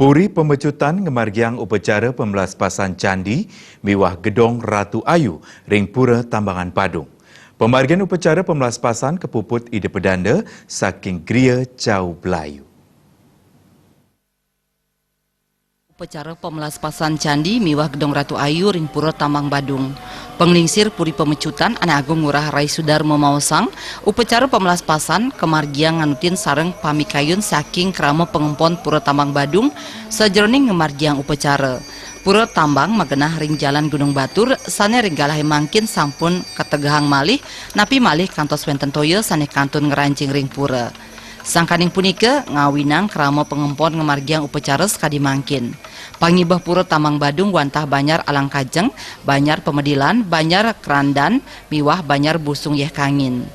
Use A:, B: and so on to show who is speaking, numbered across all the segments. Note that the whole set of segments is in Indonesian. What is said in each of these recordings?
A: Puri pemecutan ngemargiang upacara pembelaspasan candi miwah gedong Ratu Ayu ring Pura Tambangan Padung. Pemargian upacara pembelaspasan kepuput ide pedanda saking Gria Cau Belayu.
B: Upacara pemelaspasan candi miwah gedong Ratu Ayu ring Pura Tambang Badung. Penglingsir Puri Pemecutan Anak Agung Ngurah Rai Sudarmo Mausang, upacara pemelaspasan kemargiang nganutin sareng pamikayun saking krama pengempon Pura Tambang Badung sajroning ngemargiang upacara. Pura Tambang magenah ring jalan Gunung Batur sane ring galahe mangkin sampun kategahang malih napi malih kantos wenten toya sane kantun ngerancing ring pura. Sangkaning punika ngawinang krama pengempon ngemargiang upacara sekadi mangkin. Pangibah Pura Tambang Badung wantah Banyar Alang Kajeng, Banyar Pemedilan, Banyar Kerandan, miwah Banyar Busung Yeh Kangin.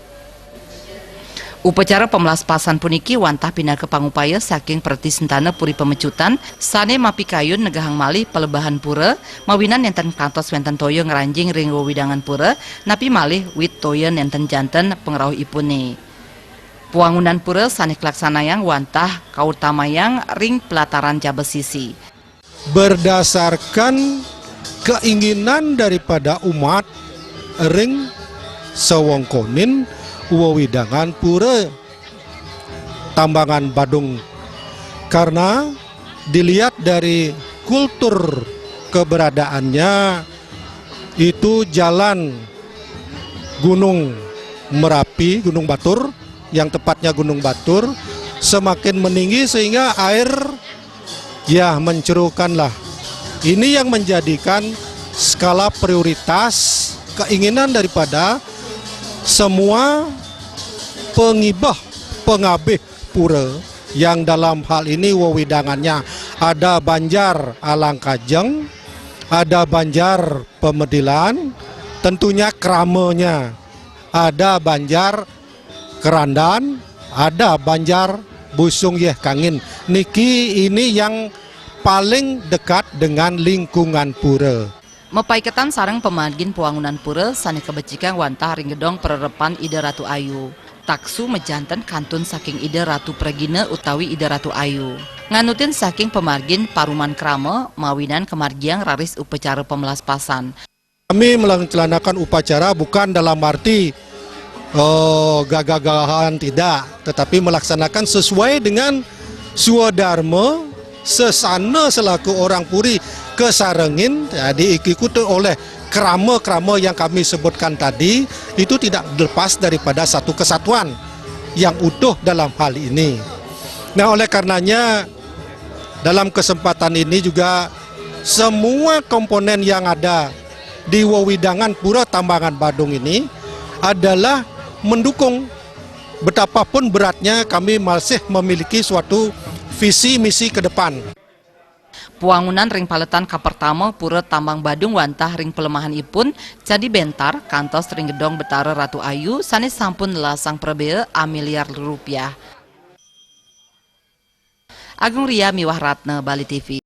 B: Upacara pemelaspasan puniki wantah pindah ke pangupaya saking pertisentana Puri Pemecutan sane mapikayun negahang malih pelebahan pura mawinan nenten kantos wenten toyo ngeranjing ring wewidangan pura napi malih wit toyo nenten janten pengrauh ipune. Puangunan pura sanik laksanayang wantah kautamayang ring pelataran Jabesisi.
C: Berdasarkan keinginan daripada umat ring sewongkonin wewidangan pura Tambangan Badung, karena dilihat dari kultur keberadaannya itu jalan Gunung Merapi, Gunung Batur, yang tepatnya Gunung Batur semakin meninggi sehingga air ya mencerukanlah. Ini yang menjadikan skala prioritas keinginan daripada semua pengabih pura yang dalam hal ini wewidangannya ada Banjar Alang Kajeng, ada Banjar Pemedilan, tentunya kramanya ada Banjar Kerandan, ada Banjar Busung Yeh Kangin. Niki ini yang paling dekat dengan lingkungan pura.
B: Mepaiketan sareng pemargin puangunan pura sane kebecikan wantah ring gedong pererepan Ide Ratu Ayu. Taksu mejanten kantun saking Ide Ratu Pregine utawi Ide Ratu Ayu. Nganutin saking pemargin Paruman Krama mawinan kemargiang raris upacara pemelaspasan.
C: Kami melaksanakan upacara bukan dalam arti gagah-gagahan tidak, tetapi melaksanakan sesuai dengan swadharma sesana selaku orang Puri kesarengin, diikuti oleh krama-krama yang kami sebutkan tadi, itu tidak lepas daripada satu kesatuan yang utuh dalam hal ini. Nah, oleh karenanya dalam kesempatan ini juga semua komponen yang ada di wewidangan Pura Tambangan Badung ini adalah mendukung. Betapapun beratnya, kami masih memiliki suatu visi misi ke depan.
B: Puangunan ring paletan kapertama Pura Tambang Badung wantah ring pelemahan ipun jadi bentar kantos ring gedong Betara Ratu Ayu sanes sampun lasang perbea miliar rupiah. Agung Ria Miwah Ratna, Bali TV.